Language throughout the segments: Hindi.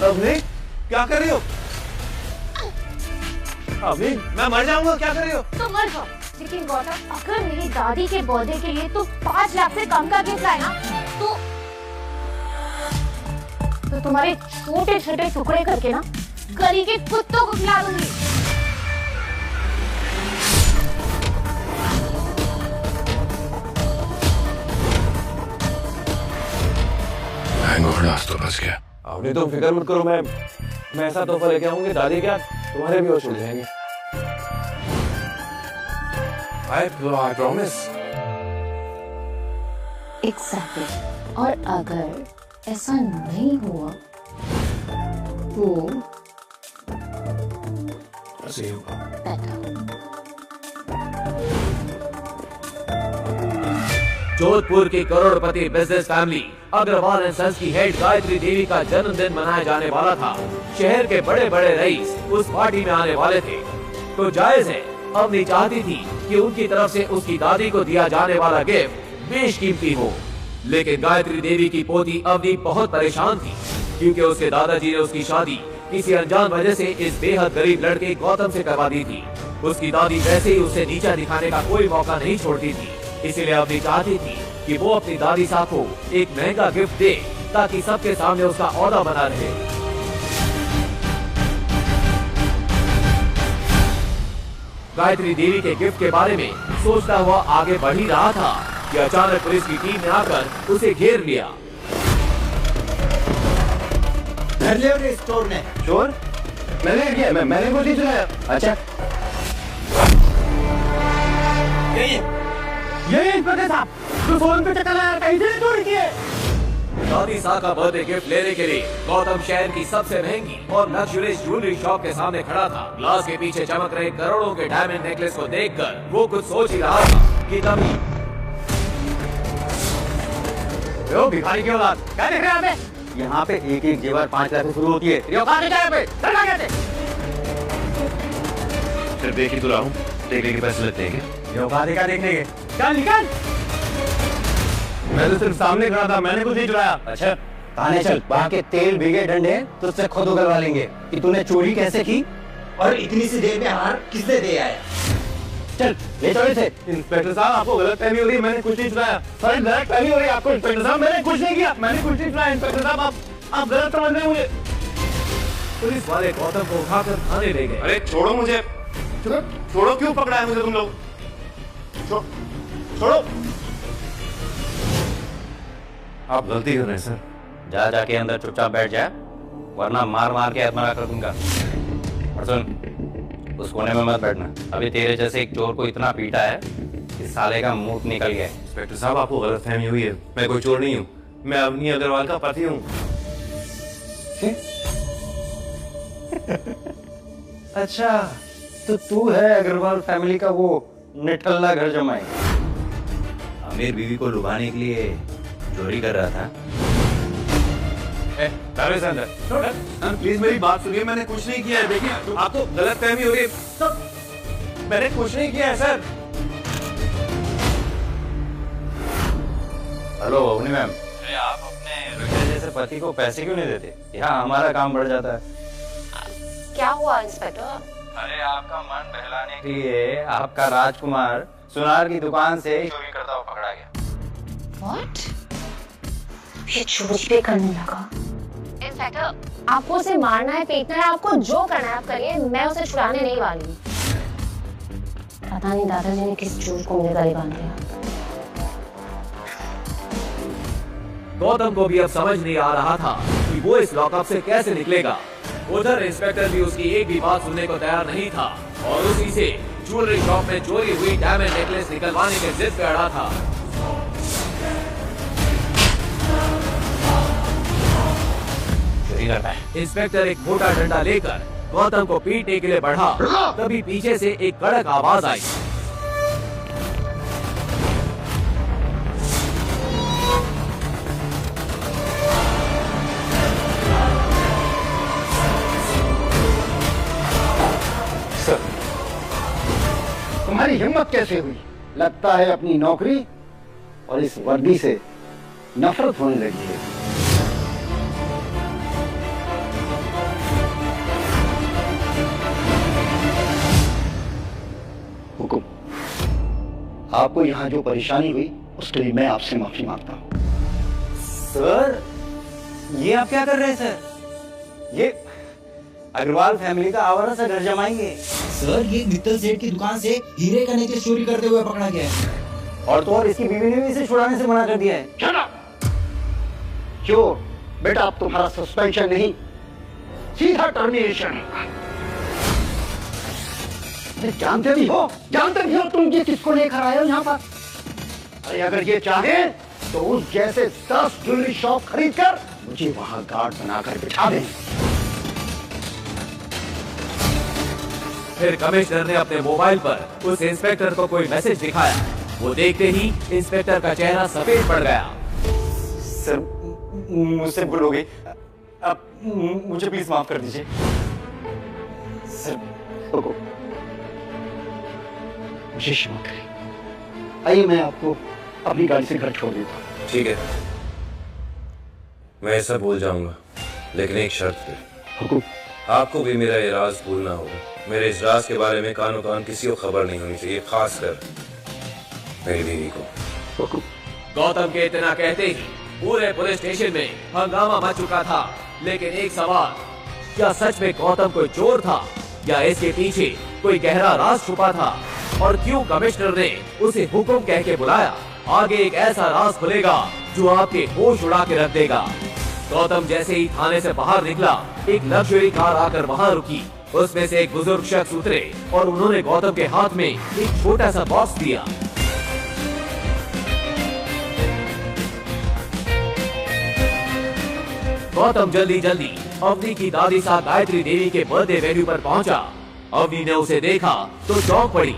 अवनी क्या कर रही हो? अवनी मैं मर जाऊंगा, क्या कर रही हो? तो मर जाओ, लेकिन गौतम अगर मेरी दादी के बर्थडे के लिए तो 5 लाख से कम का गिफ्ट लाए ना तो तुम्हारे छोटे छोटे टुकड़े करके ना गली के कुत्तों को खिला दूंगी। घोड़ा तो बच गया। अवनी तुम फिक्र मत करो, मैं ऐसा तोहफा लेके आऊंगी, दादी क्या तुम्हारे भी होश उड़ जाएंगे। I promise. Exactly. और अगर ऐसा नहीं हुआ तो ऐसे ही होगा। जोधपुर की करोड़पति business family Agarwal and sons की हेड गायत्री देवी का जन्मदिन मनाया जाने वाला था। शहर के बड़े बड़े रईस उस पार्टी में आने वाले थे, तो जायज है अवनी चाहती थी कि उनकी तरफ से उसकी दादी को दिया जाने वाला गिफ्ट बेशकीमती हो। लेकिन गायत्री देवी की पोती अवनी बहुत परेशान थी, क्योंकि उसके दादाजी ने उसकी शादी किसी अनजान वजह से इस बेहद गरीब लड़के गौतम से करवा दी थी। उसकी दादी वैसे ही उसे नीचा दिखाने का कोई मौका नहीं छोड़ती थी, इसीलिए अवनी चाहती थी कि वो अपनी दादी साहब को एक महंगा गिफ्ट दे, ताकि सबके सामने उसका औहदा बना रहे। गायत्री देवी के गिफ्ट के बारे में सोचता हुआ आगे बढ़ ही रहा था कि अचानक पुलिस की टीम ने आकर उसे घेर लिया। धर लिया इस चोर ने। चोर? मैंने किया, मैंने कुछ नहीं चुराया। अच्छा ये इंस्पेक्टर साहब जो फोन पे चक्कर लगा कहीं से चोरी किए। दादी साहब का बर्थडे गिफ्ट लेने के लिए गौतम शहर की सबसे महंगी और लग्जरियस ज्वेलरी शॉप के सामने खड़ा था। ग्लास के पीछे चमक रहे करोड़ों के डायमंड नेकलेस को देखकर वो कुछ सोच ही रहा था कि तभी भिखारी की औलाद क्या देख रहे हैं आप? यहाँ पे एक एक जेवर 5 लाख से शुरू होती है। सिर्फ देख ही तो रहा हूँ, देखने के पैसे लगते हैं क्या? औकात क्या देखने के? चल निकल। मैं तो सिर्फ सामने खड़ा था, मैंने कुछ नहीं चुराया। अच्छा थाने चल, वहाँ के तेल भीगे डंडे तुझसे खुद उगलवा लेंगे कि तूने चोरी कैसे की और इतनी सी देर में हार किसने दे आया। चल ले चलो इसे। इंस्पेक्टर साहब आपको गलत फहमी हो रही है, मैंने कुछ नहीं चुराया। सर गलत फहमी हो रही है आपको इंस्पेक्टर साहब, मैंने कुछ नहीं किया, मैंने कुछ नहीं चुराया। इंस्पेक्टर साहब आप गलत समझ रहे हैं मुझे। पुलिस वाले गौतम को उठाकर थाने ले गए। अरे छोड़ो मुझे, छोड़ो, क्यों पकड़ा है मुझे तुम लोग? छोड़ो। आप गलती कर रहे हैं सर। जाके अंदर चुपचाप बैठ जा, वरना मार मार के आत्महत्या कर दूंगा। और सुन, उस कोने में मत बैठना, अभी तेरे जैसे एक चोर को इतना पीटा है कि साले का मुंह निकल गया। इंस्पेक्टर साहब आपको गलतफहमी हुई है, मैं कोई चोर नहीं हूँ, मैं अवनी अग्रवाल का पति हूँ। अच्छा तो तू है अग्रवाल फैमिली का वो निठल्ला घर जमाई, अमीर बीवी को लुभाने के लिए चोरी कर रहा था। प्लीज मेरी बात सुनिए, मैंने कुछ नहीं किया है। देखिए आपको गलतफहमी हो रही है, मैंने कुछ नहीं किया है सर। हेलो अवनी मैम, आप अपने बेटे जैसे पति को पैसे क्यों नहीं देते? यहाँ हमारा काम बढ़ जाता है। क्या हुआ इंस्पेक्टर? अरे आपका मन बहलाने के लिए आपका राजकुमार सुनार की दुकान से चोरी करता हुआ पकड़ा गया। What? ये चोरी पे करने लगा। इंस्पेक्टर आपको उसे मारना है, पीटना है, आपको जो करना है आप करिए, मैं उसे छुड़ाने नहीं वाली हूँ। पता नहीं दादाजी ने किस चोर को मेरे गले बांध दिया। गौतम को भी अब समझ नहीं आ रहा था कि वो इस लॉकअप से कैसे निकलेगा। उधर इंस्पेक्टर भी उसकी एक भी बात सुनने को तैयार नहीं था और उसी से ज्वेलरी शॉप में चोरी हुई डायमंड नेकलेस निकलवाने की जिद पे अड़ा था। चोरी करता है। इंस्पेक्टर एक मोटा डंडा लेकर गौतम को पीटने के लिए बढ़ा, तभी पीछे से एक कड़क आवाज आई। तुम्हारी हिम्मत कैसे हुई? लगता है अपनी नौकरी और इस वर्दी से नफरत होने लगी है। आपको यहाँ जो परेशानी हुई उसके लिए मैं आपसे माफी मांगता हूँ। सर, ये आप क्या कर रहे हैं सर? ये अग्रवाल फैमिली का आवारा सा घर जमाएंगे। सर, ये मित्तल सेठ की दुकान से हीरे का नेकलेस चोरी करते हुए पकड़ा गया है। और तो और इसकी बीवी ने भी इसे छुड़ाने से मना कर दिया है। क्यों बेटा, अब तुम्हारा सस्पेंशन नहीं, सीधा टर्मिनेशन। जानते भी हो तुम ये किसको लेकर आए हो यहाँ पर? अरे अगर ये चाहे तो उस जैसे 10 ज्वेलरी शॉप खरीद कर मुझे वहां गार्ड बनाकर बिठा दें। फिर कमिश्नर ने अपने मोबाइल पर उस इंस्पेक्टर को कोई मैसेज दिखाया। वो देखते ही इंस्पेक्टर का चेहरा सफेद पड़ गया। सर, मुझसे भूल हो गई, अब मुझे प्लीज माफ कर दीजिए। सर, रुको, मुझे क्षमा करें। आइए मैं आपको अपनी गाड़ी से घर छोड़ देता हूँ। ठीक है, मैं सब भूल जाऊंगा, लेकिन एक शर्त पे। हुकुम। आपको भी मेरा ये राज भूलना होगा। मेरे इस राज के बारे में कानो कान किसी को खबर नहीं होनी चाहिए, खासकर मेरी बीवी को। हुकुम। गौतम के इतना कहते ही पूरे पुलिस स्टेशन में हंगामा मच चुका था। लेकिन एक सवाल, क्या सच में गौतम कोई चोर था या इसके पीछे कोई गहरा राज छुपा था? और क्यों कमिश्नर ने उसे हुक्म कह के बुलाया? आगे एक ऐसा राज खुलेगा जो आपके होश उड़ा के रख देगा। गौतम जैसे ही थाने से बाहर निकला, एक लग्जरी कार आकर वहां रुकी। उसमें से एक बुजुर्ग शख्स उतरे और उन्होंने गौतम के हाथ में एक छोटा सा बॉक्स दिया। गौतम जल्दी जल्दी अवनी की दादी साहब गायत्री देवी के बर्थडे वेन्यू पर पहुंचा। अवनी ने उसे देखा तो चौंक पड़ी।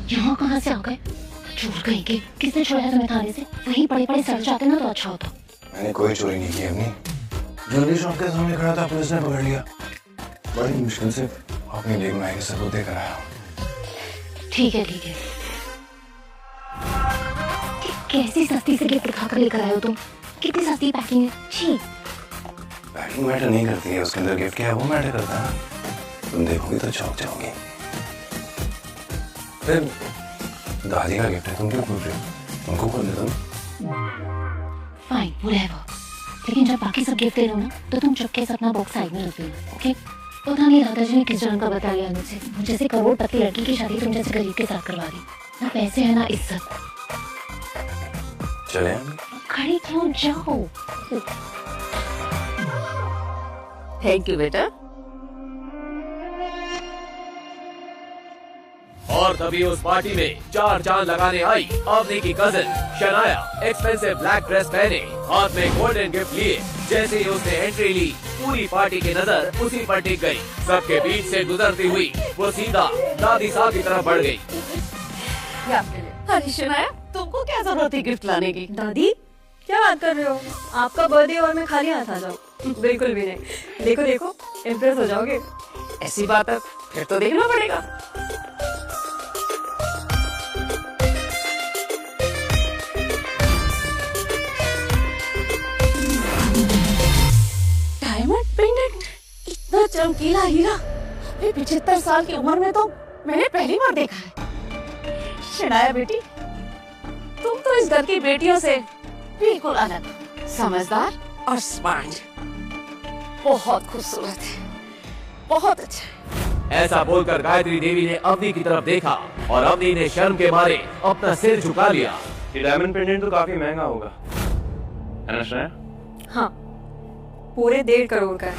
यहाँ कहाँ से आ गए? चोर कहीं के, किसने छोड़ा तुम्हें थाने से? वहीं पड़े पड़े सड़ जाते ना तो अच्छा होता। मैंने कोई चोरी नहीं की अपनी। ज्वेलरी शॉप के सामने खड़ा था, पुलिस ने पकड़ लिया। बड़ी मुश्किल से अपनी बेगुनाही के सबूत देकर आया। ठीक है ठीक है। कैसी सस्ती से गिफ्ट खाकर लेकर आए हो तुम? कितनी सस्ती पैकिंग है। छी। पैकिंग मैटर नहीं करती है, उसके अंदर गिफ्ट क्या है वो मैटर करता है। तुम देखोगी तो चौंक जाओगी। फिर दादी का गिफ्ट है, तुम क्यों पूछ रहे हो? उनको खोल दे तुम। Fine, whatever। लेकिन जब बाकी सब गिफ्ट दे रहे हो ना, तो तुम चुपके से अपना बॉक्स साइड में रख देना, ओके? पता नहीं दादाजी ने किस जन्म का बताया मुझे। जैसे करोड़पति लड़की की शादी तुम जैसे गरीब के साथ करवा दी। ना पैसे है ना इज्जत। चले खड़ी क्यों जाओ? थैंक यू बेटा। और तभी उस पार्टी में 4 चांद लगाने आई अवनी की cousin Shanaya. Expensive black dress पहने, हाथ में गोल्डन गिफ्ट लिए। जैसे ही उसने एंट्री ली, पूरी पार्टी की नजर उसी पर टिक गई। सबके बीच से गुजरती हुई वो सीधा दादी साहब की तरफ बढ़ गई। अरे शनाया, तुमको क्या जरूरत है गिफ्ट लाने की? दादी क्या बात कर रहे हो? आपका बर्थडे और मैं खाली हाथ आ जाऊँ? बिल्कुल भी नहीं। देखो देखो, इम्प्रेस हो जाओगे। ऐसी बात है, फिर तो देखना पड़ेगा। डायमंड पेंडेंट, इतना चमकीला हीरा 75 साल की उम्र में तो मैंने पहली बार देखा है। शनाया बेटी, तुम तो इस घर की बेटियों से बिल्कुल अलग, समझदार और स्मार्ट। बहुत खूबसूरत है, बहुत अच्छा। ऐसा बोलकर गायत्री देवी ने अवनी की तरफ देखा और अवनी ने शर्म के मारे अपना सिर झुका लिया। ये डायमंड पेंडेंट तो काफी महंगा होगा, है ना श्रेया? हाँ, पूरे 1.5 करोड़ का है।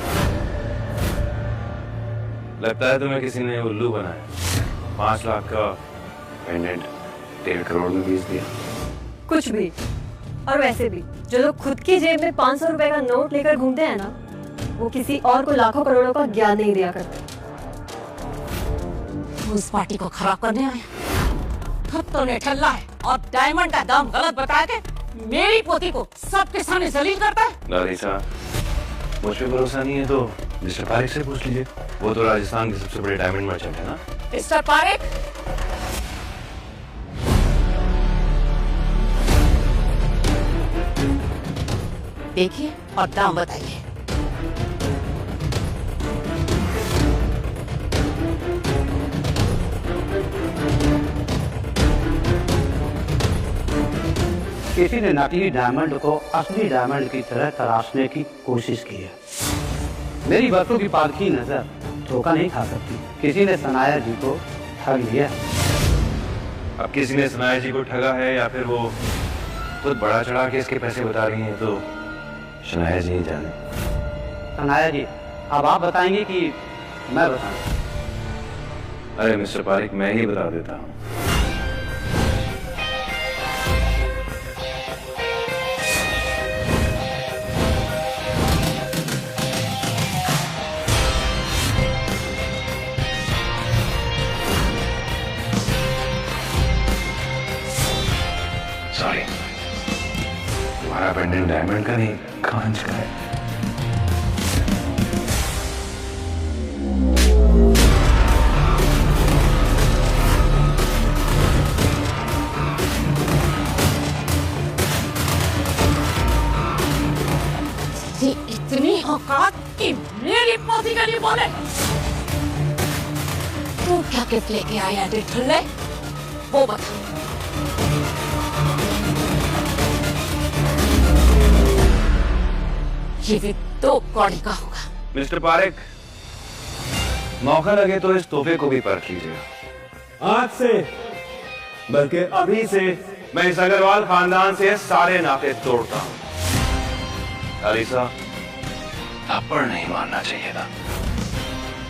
लगता है तुम्हें किसी ने उल्लू बनाया। 5 लाख का पेंडेंट 1.5 करोड़ में बेच दिया। कुछ भी। और वैसे भी जो लोग खुद की जेब में 500 रुपए का नोट लेकर घूमते हैं ना, वो किसी और को लाखों करोड़ों का ज्ञान नहीं दिया करते। उस पार्टी को खराब करने आया। अब तो ने ठल्ला है और डायमंड का दाम गलत बता के मेरी पोती को सबके सामने जलील करता है। दादी साहब, मुझ पे भरोसा नहीं है तो मिस्टर पारेख से पूछ लीजिए। वो तो राजस्थान के सबसे बड़े डायमंड मर्चेंट है ना। मिस्टर पारेख, देखिए और दाम बताइए। किसी ने नकली डायमंड को असली डायमंड की तरह तराशने की कोशिश की है। मेरी बच्चों की पालकी नजर धोखा नहीं खा सकती। किसी ने सनाया जी को ठग लिया। अब किसी ने सनाया जी को ठगा है या फिर वो खुद बढ़ा चढ़ा के इसके पैसे बता रही हैं, तो शनाया जी ही जाने। सनाया जी, अब आप बताएंगे कि मैं बताऊं? अरे मिस्टर पारिक, मैं ही बता देता हूँ। सॉरी, तुम्हारा पेंडेंट डायमंड का नहीं, कांच का है। इतनी औकात कि मेरी पति के लिए बोले। तू क्या गिफ्ट लेके आया है ठुल्ले? वो बता। ये भी 2 कौड़ी का होगा। मिस्टर पारिक, मौका लगे तो इस तोहफे को भी परख लीजिएगा। आज से, बल्कि अभी से, मैं इस अग्रवाल खानदान से सारे नाते तोड़ता हूं। अलीसा, थप्पड़ नहीं मारना चाहिए था।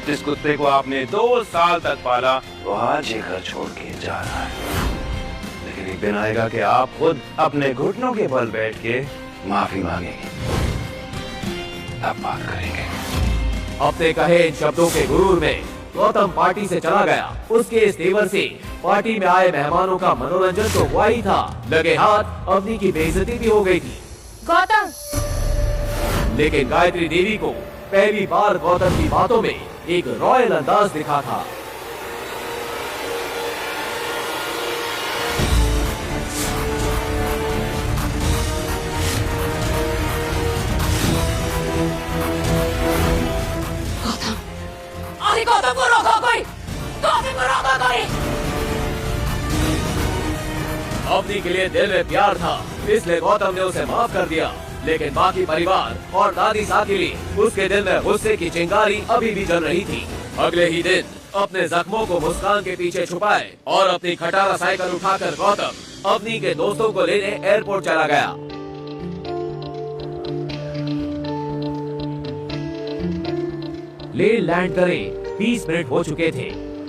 जिस कुत्ते को आपने 2 साल तक पाला, वो आज ये घर छोड़ के जा रहा है। लेकिन एक दिन आएगा कि आप खुद अपने घुटनों के बल बैठ के माफी मांगेंगे, तब बात करेंगे। अपने कहे इन शब्दों के गुरूर में गौतम पार्टी से चला गया। उसके इस तेवर से पार्टी में आए मेहमानों का मनोरंजन तो हुआ ही था, लगे हाथ अवनी की बेइज्जती भी हो गई थी। गौतम! लेकिन गायत्री देवी को पहली बार गौतम की बातों में एक रॉयल अंदाज दिखा था। गौतम! अरे गौतम को रोको कोई! गौतम को रोको कोई! अवनी के लिए दिल में प्यार था, इसलिए गौतम ने उसे माफ कर दिया। लेकिन बाकी परिवार और दादी साकिली, उसके दिल में गुस्से की चिंगारी अभी भी जल रही थी। अगले ही दिन अपने जख्मों को मुस्कान के पीछे छुपाए और अपनी खटारा साइकिल उठाकर गौतम अवनी के दोस्तों को लेने एयरपोर्ट चला गया। ले लैंड करे 20 मिनट हो चुके थे।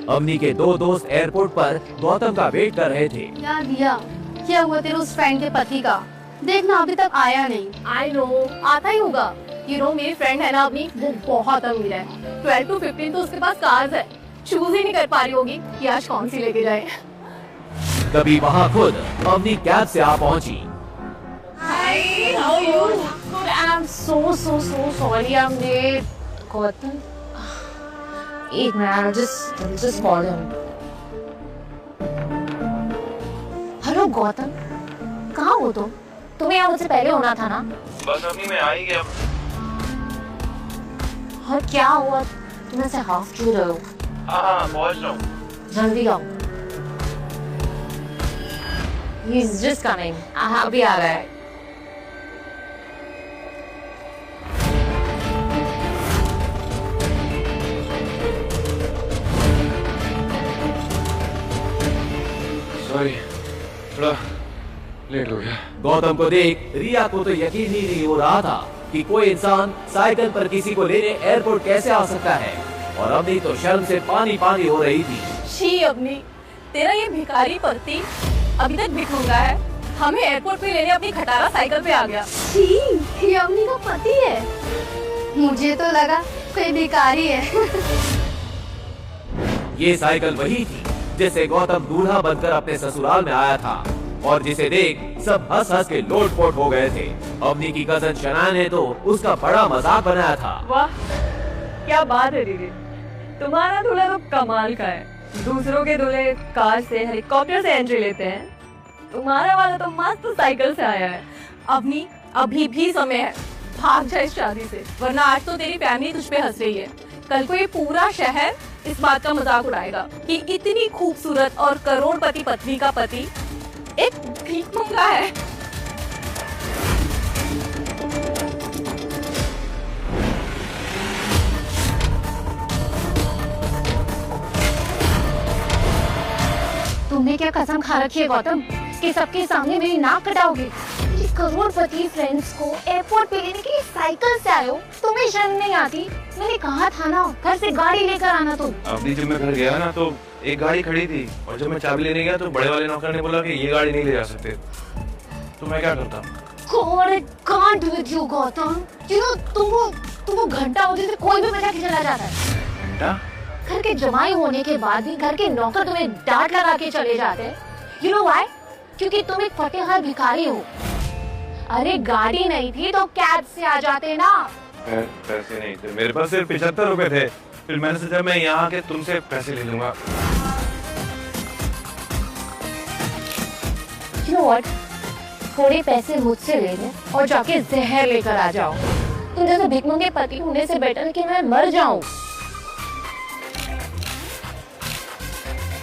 अवनी के 2 दोस्त एयरपोर्ट पर गौतम का वेट कर रहे थे। क्या दिया? क्या हुआ तेरे उस फ्रेंड के पति का? देखना अभी तक आया नहीं। आई नो, आता ही होगा। यू नो मेरी फ्रेंड है ना अपनी, वो बहुत अमीर है। 12 to 15 तो उसके पास कार्स है। चूज ही नहीं कर पा रही होगी कि आज कौन सी लेके जाए। तभी वहाँ खुद अवनी कैब से आ पहुँची। Hi, how are you? Good, I'm so sorry I'm late. Gautam, एक minute, just call him. Hello Gautam, कहाँ हो तुम? तुम्हें यहाँ मुझसे पहले होना था ना? बस अभी मैं आ ही गया। हाँ, क्या हुआ? तुम ऐसे हाफ क्यों रहे हो? हाँ, पहुँच रहा हूँ। जल्दी आओ। He's just coming. अभी आ रहा है। सॉरी, थोड़ा लेट हो गया। गौतम को देख रिया को तो यकीन ही नहीं हो रहा था कि कोई इंसान साइकिल पर किसी को लेने एयरपोर्ट कैसे आ सकता है, और अवनी तो शर्म से पानी पानी हो रही थी। शी अवनी, तेरा ये भिखारी पति अभी तक भिखमंगा है, हमें एयरपोर्ट पे लेने अपनी खटारा साइकिल पे आ गया। छी, ये अवनी का पति है। मुझे तो लगा कोई भिखारी है। ये साइकिल वही थी जिसे गौतम दूल्हा बनकर अपने ससुराल में आया था, और जिसे देख सब हंस हंस के लोटपोट हो गए थे। अवनी की कजन शनाया ने तो उसका बड़ा मजाक बनाया था। वाह, क्या बात है दीदी, तुम्हारा दूल्हा तो कमाल का है। दूसरों के दूल्हे कार से, हेलीकॉप्टर से एंट्री लेते हैं, तुम्हारा वाला तो मस्त साइकिल से आया है। अवनी, अभी भी समय है, भाग जा इस शादी से, वरना आज तो तेरी फैमिली तुझ पे हंस रही है। कल को ये पूरा शहर इस बात का मजाक उड़ाएगा कि इतनी खूबसूरत और करोड़पति पत्नी का पति एक भिखमंगा है। तुमने क्या कसम खा रखी है गौतम कि सबके सामने मेरी नाक कटाओगे? मेरे करोड़पति फ्रेंड्स को एयरपोर्ट पे लेने के लिए साइकिल से आए हो, तुम्हें शर्म नहीं आती? मैंने कहा था ना घर से गाड़ी लेकर आना तुम। अभी जब मैं घर गया ना तो एक गाड़ी खड़ी थी और जब मैं चाबी लेने गया तो बड़े वाले नौकर ने बोला कि ये गाड़ी नहीं ले जा सकते, तो मैं क्या करता? God, I can't with you, Gautam. You know, तुमको घंटा होते थे कोई भी बचा के चला जाता है। घंटा? घर के जमाई होने के बाद भी घर के नौकर तुम्हें डांट लगा के चले जाते हैं। You know why? क्योंकि तुम एक फटेहाल भिखारी हो। अरे गाड़ी नहीं थी तो कैब से आ जाते ना। पैसे नहीं थे मेरे पास, सिर्फ 75 रुपए थे। फिर मैंने सोचा मैं यहाँ आके तुमसे पैसे ले लूंगा। You know what? थोड़े पैसे मुझसे ले ले और जाके जहर लेकर आ जाओ। तुम जैसे भिखमंगे पति होने से बेटर कि मैं मर जाऊं।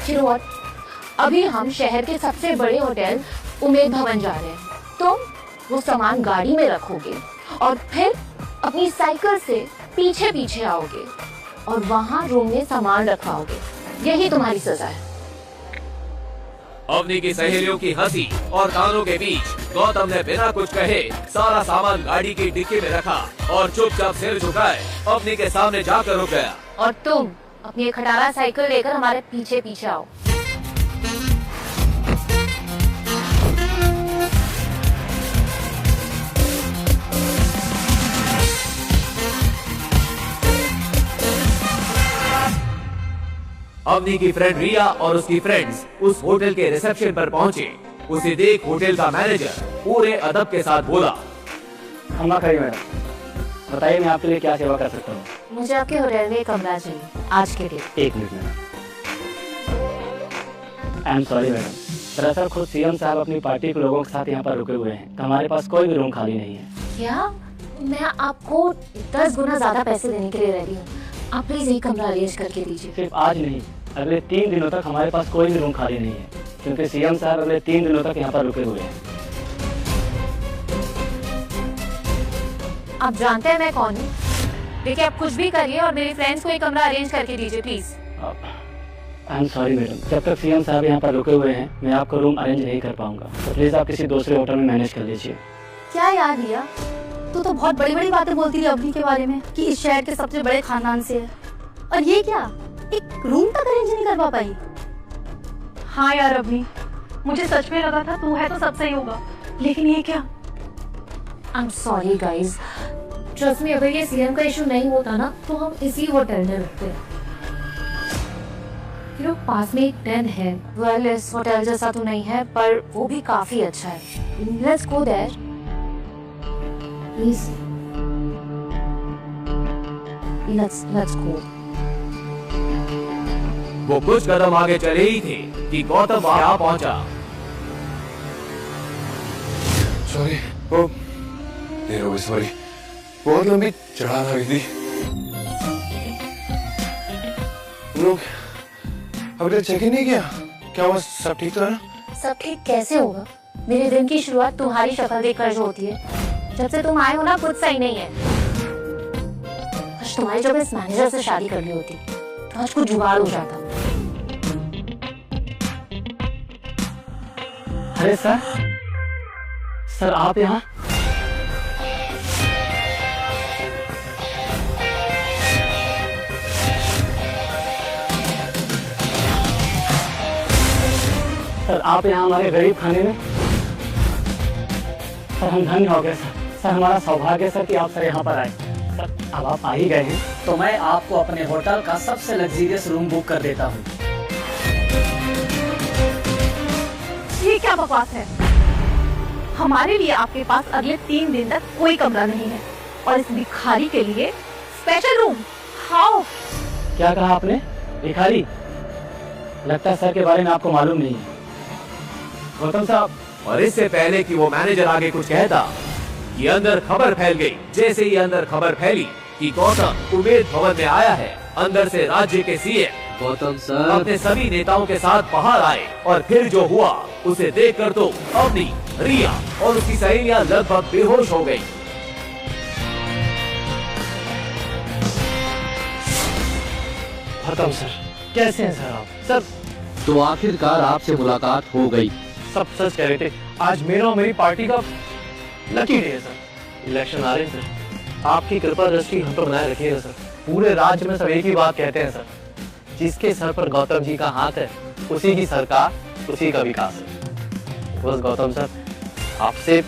You know what? अभी हम शहर के सबसे बड़े होटल उमेद भवन जा रहे हैं। तुम वो सामान गाड़ी में रखोगे और फिर अपनी साइकिल से पीछे पीछे आओगे और वहां रूम में सामान रखाओगे। यही तुम्हारी सजा है। अवनी की सहेलियों की हंसी और कानों के बीच गौतम ने बिना कुछ कहे सारा सामान गाड़ी की डिक्की में रखा और चुपचाप सिर झुकाए अवनी के सामने जाकर रुक गया। और तुम अपनी खटारा साइकिल लेकर हमारे पीछे पीछे आओ। अवनी की फ्रेंड रिया और उसकी फ्रेंड्स उस होटल के रिसेप्शन पर पहुंचे। उसे देख होटल का मैनेजर पूरे अदब के साथ बोला, हम खड़ी मैडम, बताइए मैं आपके लिए क्या सेवा कर सकता हूँ? मुझे आपके होटल में कमरा चाहिए आज के लिए। 1 minute madam. I am sorry madam, दरअसल खुद सीएम साहब अपनी पार्टी के लोगों के साथ यहाँ पर रुके हुए हैं, तो हमारे पास कोई भी रूम खाली नहीं है। क्या? मैं आपको 10 गुना ज्यादा पैसे देने के लिए रेडी हूँ। आप प्लीज एक कमरा अरेंज करके दीजिए। सिर्फ आज नहीं, अगले 3 दिनों तक हमारे पास कोई भी रूम खाली नहीं है, क्योंकि सीएम साहब अगले 3 दिनों तक यहाँ पर रुके हुए हैं। आप जानते हैं मैं कौन हूँ? देखिए आप कुछ भी करिए और मेरे फ्रेंड्स को एक कमरा अरेंज करके दीजिए please. I am sorry madam, जब तक सीएम साहब यहाँ पर रुके हुए हैं मैं आपको रूम अरेंज नहीं कर पाऊंगा, तो प्लीज आप किसी दूसरे होटल में मैनेज कर लीजिए। क्या याद दिया? तू तो बहुत बड़ी बड़ी बातें बोलती थी अवनी के बारे में कि इस शहर के सबसे बड़े खानदान से है, और ये क्या, एक रूम तक अरेंज नहीं कर पाई? हाँ यार अवनी, मुझे सच में लगा था तू है तो सब सही होगा, लेकिन ये क्या? I'm sorry guys, trust me, अगर ये सीएम का इशू नहीं होता ना तो हम इसी होटल में रुकते। You know, पास में एक टेन है। वेल इस होटल जैसा तो नहीं है पर वो भी काफी अच्छा है। Let's go there. Please. Let's go. वो कुछ कदम आगे चले ही थे कि गौतम वहां पहुंचा। सॉरी, ओ देर हो गई, सॉरी, बहुत लंबी चढ़ान आ गई थी। लोग अभी तक चेक ही नहीं किया, क्या हुआ, सब ठीक तो है ना? सब ठीक कैसे होगा? मेरे दिन की शुरुआत तुम्हारी शक्ल देखकर जो होती है। जब से तुम आए हो ना कुछ सही नहीं है। आज तुम्हारी जब इस मैनेजर से शादी करनी होती तो आज कुछ जुगाड़ हो जाता। अरे सर आप यहाँ? सर आप यहाँ हमारे गरीब खाने में? सर हम धन्य हो गए सर, हमारा सौभाग्य है सर कि आप सर यहाँ पर आए। सर अब आप आ ही गए हैं तो मैं आपको अपने होटल का सबसे लग्जरियस रूम बुक कर देता हूँ। ये क्या बकवास है? हमारे लिए आपके पास अगले 3 दिन तक कोई कमरा नहीं है और इस भिखारी के लिए स्पेशल रूम। हाउ? क्या कहा आपने? भिखारी? लगता है सर के बारे में आपको मालूम नहीं है। गौतम साहब, और इससे पहले कि वो मैनेजर आगे कुछ कहता, ये अंदर खबर फैल गई। जैसे ही अंदर खबर फैली कि गौतम उमेद भवन में आया है, अंदर से राज्य के सीएम गौतम सर अपने सभी नेताओं के साथ बाहर आए और फिर जो हुआ उसे देखकर तो अवनी, रिया और उसकी सहेलियां लगभग बेहोश हो गयी। गौतम सर कैसे हैं सर आप? सर तो आखिरकार आपसे मुलाकात हो गई। सब सच कह रहे थे। आज मेरा और मेरी पार्टी का लकी डे है सर। इलेक्शन आ रहे हैं सर, आपकी कृपा दृष्टि हम पर बनाए रखिएगा सर। पूरे राज्य में सब एक ही बात कहते हैं सर, जिसके सर पर गौतम जी का हाथ है उसी की सरकार, उसी का विकास है। बस गौतम सर, आपसे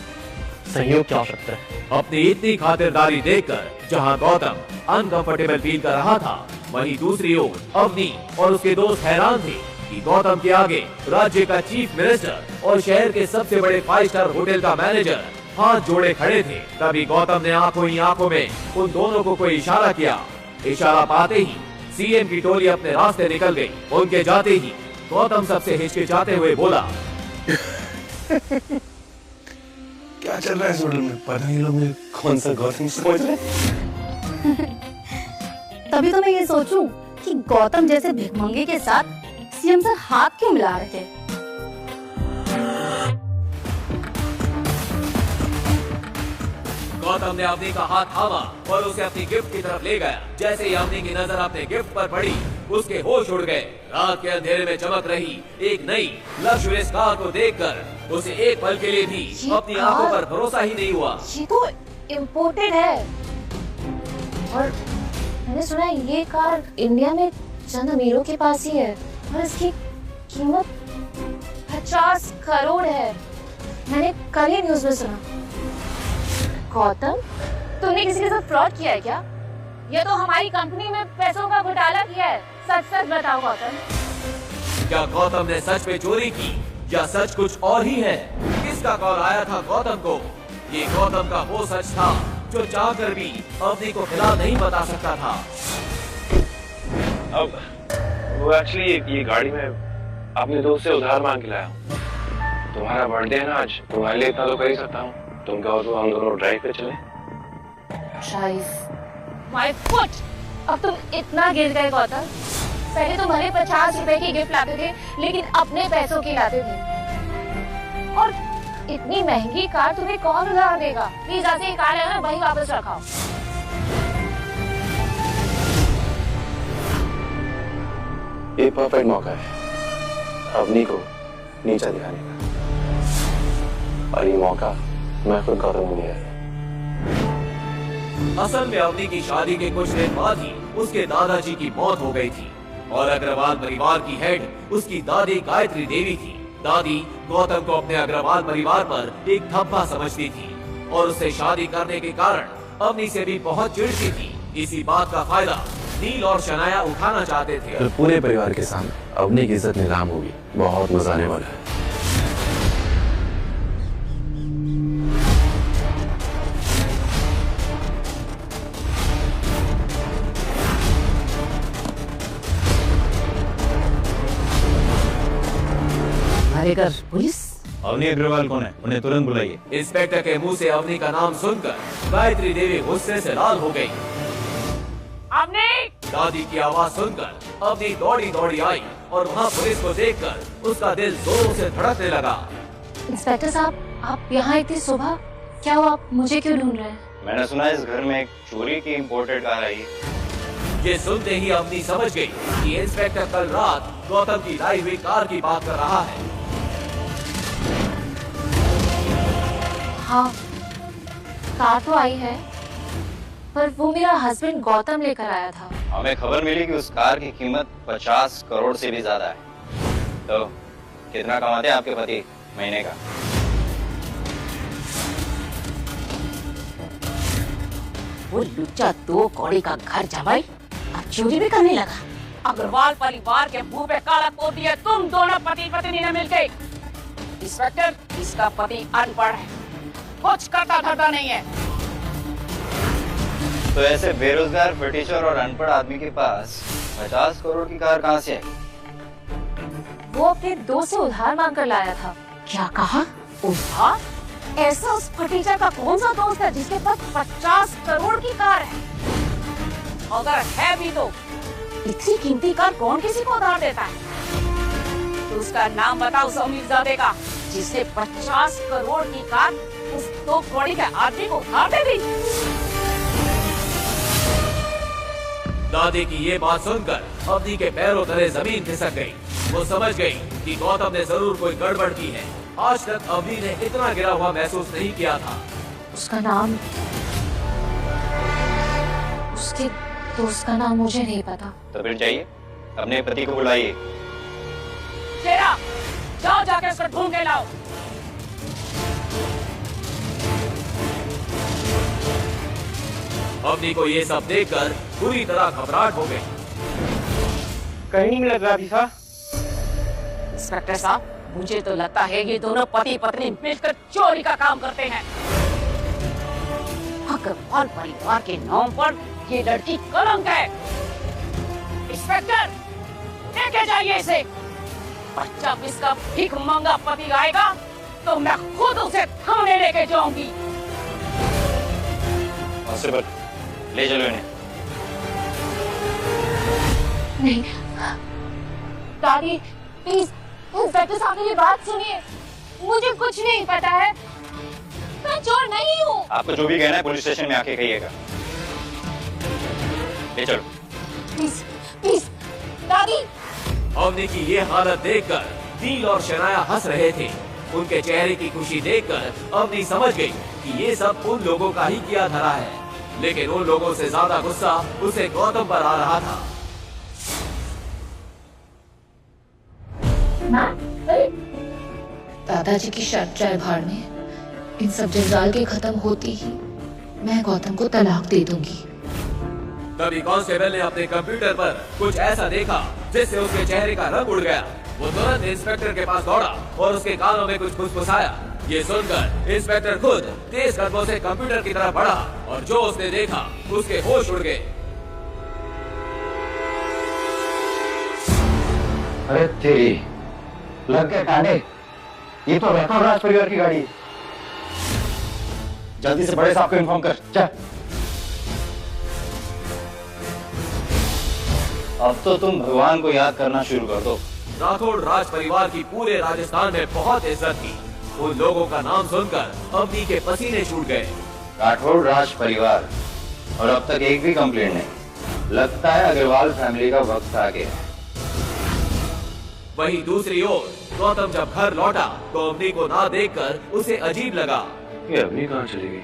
सहयोग की आवश्यकता है। अपनी इतनी खातिरदारी देखकर जहां गौतम अनकंफर्टेबल फील कर रहा था, वहीं दूसरी ओर अवनी और उसके दोस्त हैरान थे कि गौतम के आगे राज्य का चीफ मिनिस्टर और शहर के सबसे बड़े 5 स्टार होटल का मैनेजर हाथ जोड़े खड़े थे। तभी गौतम ने आंखों ही आंखों में उन दोनों को कोई इशारा किया। इशारा पाते ही सीएम की टोली अपने रास्ते निकल गई। उनके जाते ही गौतम सबसे हिचकिचाते हुए बोला, क्या चल रहा है इस होटल में? पता नहीं लोग मुझे कौन सा गौतम समझ रहे। तभी तो मैं ये सोचूं कि गौतम जैसे भिखमंगे के साथ सीएम सर हाथ क्यों मिला रहे थे। गौतम ने अवनी का हाथ थामा और उसे अपनी गिफ्ट की तरफ ले गया। जैसे ही अवनी की नजर अपने गिफ्ट पर पड़ी, उसके होश उड़ गए। रात के अंधेरे में चमक रही एक नई लग्जरियस कार को देखकर उसे एक पल के लिए भी अपनी आंखों पर भरोसा ही नहीं हुआ। ये तो इम्पोर्टेड है और मैंने सुना है ये कार इंडिया में चंद अमीरों के पास ही है और इसकी कीमत 50 करोड़ है। मैंने कल ही न्यूज़ में सुना। गौतम, तुमने किसी के साथ फ्रॉड किया है क्या? या तो हमारी कंपनी में पैसों का घोटाला किया है? सच सच बताओ गौतम। क्या गौतम ने सच में चोरी की या सच कुछ और ही है? किसका कॉल आया था गौतम को? ये गौतम का वो सच था जो चाहकर भी अवनी को खिला नहीं बता सकता था। अब वो एक्चुअली ये गाड़ी में अपने दोस्त से उधार मांग के लाया हूँ। तुम्हारा बर्थडे है ना आज, तुम्हारे लिए इतना तो कर ही सकता हूँ। तुम कहो तो हम दोनों ड्राइव पे चले। ड्राइव? My foot! अब तुम इतना गिर गए गौतम। पहले तो भले 50 रुपए की गिफ्ट लाते थे, लेकिन अपने पैसों की लाते थे। और इतनी महंगी कार तुम्हें कौन उधार देगा? प्लीज ऐसे ही कार है ना, वही वापस रखाओ। ये परफेक्ट मौका है अवनी को नीचा दिखाने का, और ये मौका मैं खुद गौतम को दिया है। असल में अवनी की शादी के कुछ दिन बाद ही उसके दादाजी की मौत हो गई थी और अग्रवाल परिवार की हेड उसकी दादी गायत्री देवी थी। दादी गौतम को अपने अग्रवाल परिवार पर एक धब्बा समझती थी और उससे शादी करने के कारण अवनी से भी बहुत चिढ़ती थी। इसी बात का फायदा नील और शनाया उठाना चाहते थे। तो पूरे परिवार के सामने अवनी की इज्जत नीलाम होगी, बहुत मजा आने वाला है। अगर पुलिस? अवनी अग्रवाल कौन है? उन्हें तुरंत बुलाइए। इंस्पेक्टर के मुंह से अवनी का नाम सुनकर गायत्री देवी गुस्से से लाल हो गई। अवनी! दादी की आवाज सुनकर अवनी दौड़ी दौड़ी आई और वहाँ पुलिस को देखकर उसका दिल जोरों से धड़कने लगा। इंस्पेक्टर साहब, आप यहाँ इतनी सुबह? क्या हुआ? आप मुझे क्यों ढूंढ रहे हैं? मैंने सुना इस घर में एक चोरी की इम्पोर्टेड कार आई है। ये सुनते ही अवनी समझ गई कि इंस्पेक्टर कल रात गौतम की लाई हुई कार की बात कर रहा है। हाँ, कार तो आई है, पर वो मेरा हस्बैंड गौतम लेकर आया था। हमें खबर मिली कि उस कार की कीमत 50 करोड़ से भी ज्यादा है। तो कितना कमाते हैं आपके पति महीने का? वो लुच्चा 2 कौड़ी का घर जमाई अब चोरी भी करने लगा। अग्रवाल परिवार के मुंह पे काला पोत दिया तुम दोनों पति पत्नी ने मिलकर। इंस्पेक्टर, इसका पति अनपढ़ है, कुछ करता धरता नहीं है। तो ऐसे बेरोजगार ब्रिटिशर और अनपढ़ आदमी के पास 50 करोड़ की कार कहाँ से आई? वो अपने दोस्त से उधार मांग कर लाया था। क्या कहा? उधार? ऐसा उस फटीचर का कौन सा दोस्त है जिसके पास 50 करोड़ की कार है? अगर है भी तो इतनी कीमती कार कौन किसी को उधार देता है? तो उसका नाम बताओ उस अमीरजादे का, जिसने 50 करोड़ की कार उस 2 कौड़ी के आदमी को उधार दे दी। दादी की ये बात सुनकर अवनी के पैरों तले जमीन खिसक गई। वो समझ गई कि गौतम ने जरूर कोई गड़बड़ की है। आज तक अवनी ने इतना गिरा हुआ महसूस नहीं किया था। उसका नाम, उसके दोस्त का नाम मुझे नहीं पता। तो फिर जाइए, अपने पति को बुलाइए। शेरा, जाओ जाके उसको ढूंढ के लाओ। अवनी को ये सब देखकर पूरी तरह घबराहट हो गई। कहीं नहीं मिला राधिका। इंस्पेक्टर साहब, मुझे तो लगता है ये दोनों पति पत्नी मिलकर चोरी का काम करते हैं। अग्रवाल परिवार के नाम पर ये लड़की कलंक है। इंस्पेक्टर, लेके जाइए इसे। और जब इसका भीख मांगा पति आएगा तो मैं खुद उसे थाने लेके जाऊंगी। कांस्टेबल, ले चलो इन्हें। नहीं दादी, प्लीज इंस्पेक्टर साहब मेरी बात सुनिए। मुझे कुछ नहीं पता है, मैं चोर नहीं हूँ। आपको जो भी कहना है पुलिस स्टेशन में आके कहिएगा। ले चलो। प्लीज प्लीज दादी। अवनी की ये हालत देखकर नील और शनाया हंस रहे थे। उनके चेहरे की खुशी देखकर अवनी समझ गई कि ये सब उन लोगों का ही किया धरा है, लेकिन उन लोगों से ज्यादा गुस्सा उसे गौतम पर आ रहा था। दादाजी की शर्त जाए भाड़ में। इन सब जंजाल के खत्म होती ही मैं गौतम को तलाक दे दूंगी। तभी कांस्टेबल ने अपने कंप्यूटर पर कुछ ऐसा देखा जिससे उसके चेहरे का रंग उड़ गया। वो तुरंत इंस्पेक्टर के पास दौड़ा और उसके कानों में कुछ फुसफुसाया। ये सुनकर इंस्पेक्टर खुद तेज कदमों से कंप्यूटर की तरफ बढ़ा और जो उसने देखा उसके होश उड़ गए। अरे तेरी लग के काने, ये तो राठौड़ राज परिवार की गाड़ी है। जल्दी से बड़े साहब को इन्फॉर्म कर। चल। अब तो तुम भगवान को याद करना शुरू कर दो। राठौड़ राज परिवार की पूरे राजस्थान में बहुत इज्जत थी। उन लोगों का नाम सुनकर अवनी के पसीने छूट गए। राठौड़ राज परिवार, और अब तक एक भी कंप्लेंट नहीं। लगता है अग्रवाल फैमिली का वक्त आ गया। वहीं दूसरी ओर गौतम जब घर लौटा तो अवनी को ना देखकर उसे अजीब लगा। ये अवनी कहाँ चली गई?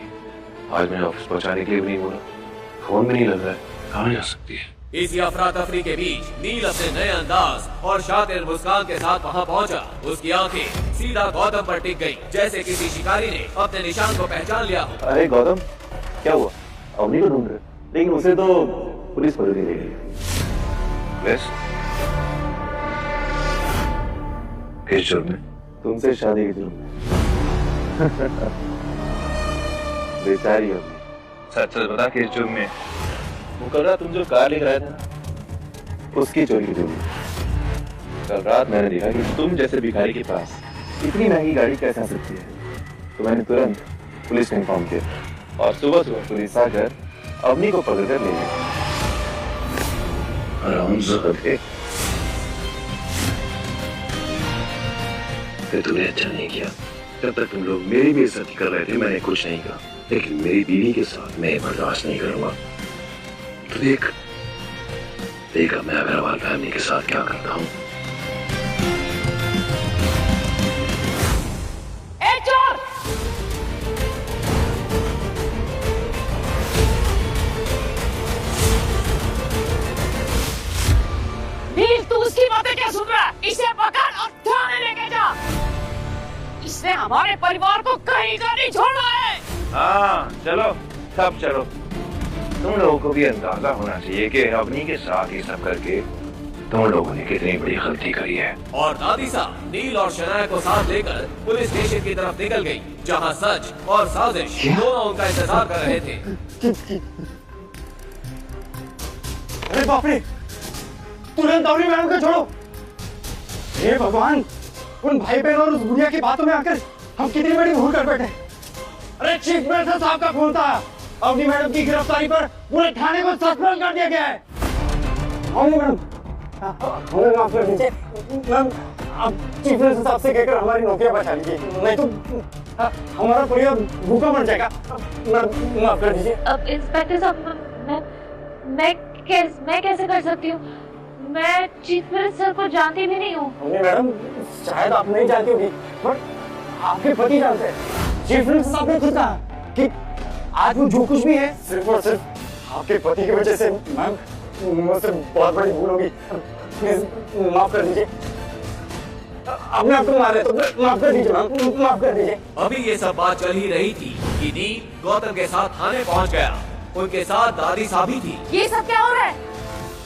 आज मैंने ऑफिस पहुंचाने के लिए भी नहीं बोला, फोन भी नहीं लग रहा है, कहाँ जा सकती है? इसी अफरा तफरी के बीच नील अपने नए अंदाज और शातिर मुस्कान के साथ वहाँ पहुँचा। उसकी आंखें सीधा गौतम पर टिक गई, जैसे किसी शिकारी ने अपने निशान को पहचान लिया हो। अरे गौतम, क्या हुआ? अवनी को ढूंढ रहे, लेकिन उसे तो पुलिस पकड़ के ले गई। किस जुर्म में? तुमसे शादी के जुर्म में। बेचारी अवनी। सच सच बता, किस जुर्म में? वो कल रात तुम जो कार लेकर आए थे ना, उसकी चोरी की जुर्म में। कल रात मैंने देखा कि तुम जैसे भिखारी के पास इतनी महंगी गाड़ी कैसे आ सकती है, तो मैंने तुरंत पुलिस को इन्फॉर्म किया और सुबह सुबह पुलिस आकर अवनी को पकड़कर ले गई। तुम्हें अच्छा नहीं किया। जब तक तुम लोग मेरी बेइज्जती कर रहे थे मैंने कुछ नहीं कहा, लेकिन मेरी बीवी के साथ मैं बर्दाश्त नहीं करूंगा। तो देख मैं अग्रवाल फैमिली के साथ क्या करता हूँ। चोर! नील, तू उसकी बातें क्या सुन रहा है? इसे पकड़ और थाने लेके जा। इसने हमारे परिवार को कहीं का नहीं छोड़ा है। हाँ चलो, सब चलो। तुम लोगों को भी अंदाजा होना चाहिए कि अवनी के साथ ये सब करके तुम लोगों ने कितनी बड़ी गलती करी है। और दादी साहब नील और शनाया को साथ लेकर पुलिस स्टेशन की तरफ निकल गई, जहां सच और साजिश दोनों उनका इंतजार कर रहे थे। अरे बाप रे, तुरंत अवनी मैडम को छोड़ो। हे भगवान, उन भाई बहन और उस बुढ़िया की बातों में आकर हम कितनी बड़ी भूल कर बैठे। अरे चीफ मिनिस्टर साहब का फोन था, अवनी मैडम की गिरफ्तारी पर पूरे थाने को सस्पेंड कर दिया गया है। अवनी मैडम, हमें माफ कर दीजिए मैम, आप चीफ मिनिस्टर साहब से कहकर हमारी नौकरियां बचा लीजिए, नहीं तो हमारा परिवार भूखा मर जाएगा। माफ कर दीजिए। अब इंस्पेक्टर साहब, मैं कैसे कर सकती हूँ? मैं चीफ मिनिस्टर को जानती भी नहीं हूँ। मैडम शायद आप नहीं जानती होगी पर आपके पति जानते हैं। चीफ मिनिस्टर साहब ने खुद कहा कि आज वो जो कुछ भी है सिर्फ और सिर्फ आपके पति की वजह से। मैम मुझसे बहुत बड़ी भूल होगी, प्लीज माफ कर दीजिए। आपने आपको मारे तो माफ कर दीजिए मैम, माफ कर दीजिए। अभी ये सब बात चल ही रही थी कि नील गौतम के साथ थाने पहुंच गया। उनके साथ दादी साहब थी। ये सब क्या हो रहा है?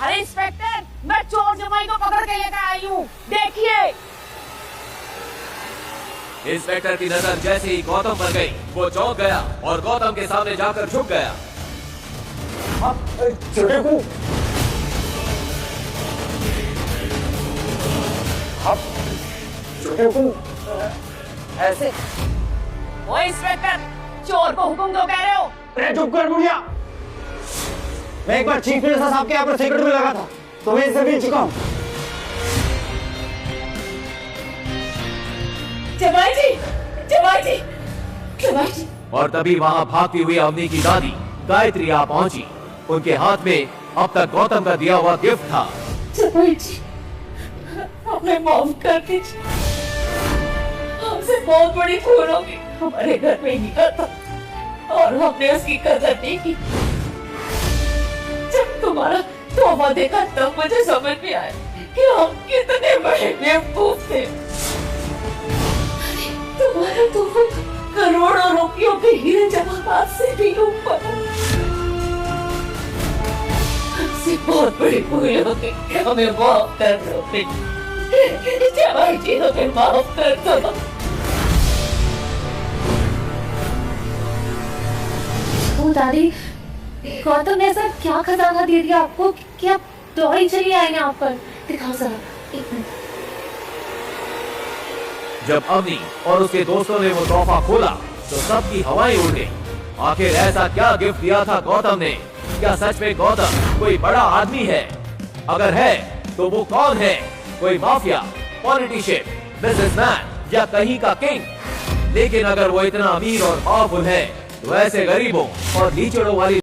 अरे इंस्पेक्टर, मैं चोर जमाई को पकड़ के लेकर आई हूँ, देखिए। इंस्पेक्टर की नजर जैसे ही गौतम पर गई, वो चौंक गया और गौतम के सामने जाकर झुक गया। छोटे को आप छोटे को ऐसे? ओ इंस्पेक्टर, चोर को हुक्म दो कह रहे हो? अरे चुप कर बुढ़िया। मैं एक बार चीफ मिनिस्टर साहब के यहाँ पर सिगरेट में लगा था तो मैं इसे भी चुका हूँ। जमाई जी, जमाई जी, जमाई जी। और तभी वहाँ भागती हुई अवनी की दादी गायत्री आ पहुंची। उनके हाथ में अब तक गौतम का दिया हुआ गिफ्ट था। जमाई जी, हमें माफ कर दीजिए, हमसे बहुत बड़ी भूल होगी। हमारे घर में ही था और हमने उसकी कदर नहीं की। जब तुम्हारा तोहफा देखा तब मुझे समझ में आया कि हम कितने बड़े बेवकूफ थे। तुम्हारा तोहफा करोड़ों रुपयों के हीरे जवाहरात से भी ऊपर। हमसे बहुत बड़ी भूल हो गई, हमें माफ कर दो। जवाई जी, हमें माफ कर दो। दादी, गौतम ने ऐसा क्या खजाना दे दिया आपको कि आप दौड़ी चली आई यहाँ पर? दिखाओ जरा, एक मिनट। जब अवनी और उसके दोस्तों ने वो तोहफा खोला तो सबकी हवाएं उड़ गई। आखिर ऐसा क्या गिफ्ट दिया था गौतम ने? क्या सच में गौतम कोई बड़ा आदमी है? अगर है तो वो कौन है? कोई माफिया, पॉलिटिशियन, बिजनेसमैन या कहीं का किंग? लेकिन अगर वो इतना अमीर और पावरफुल है तो ऐसे गरीबों और लीचड़ों वाली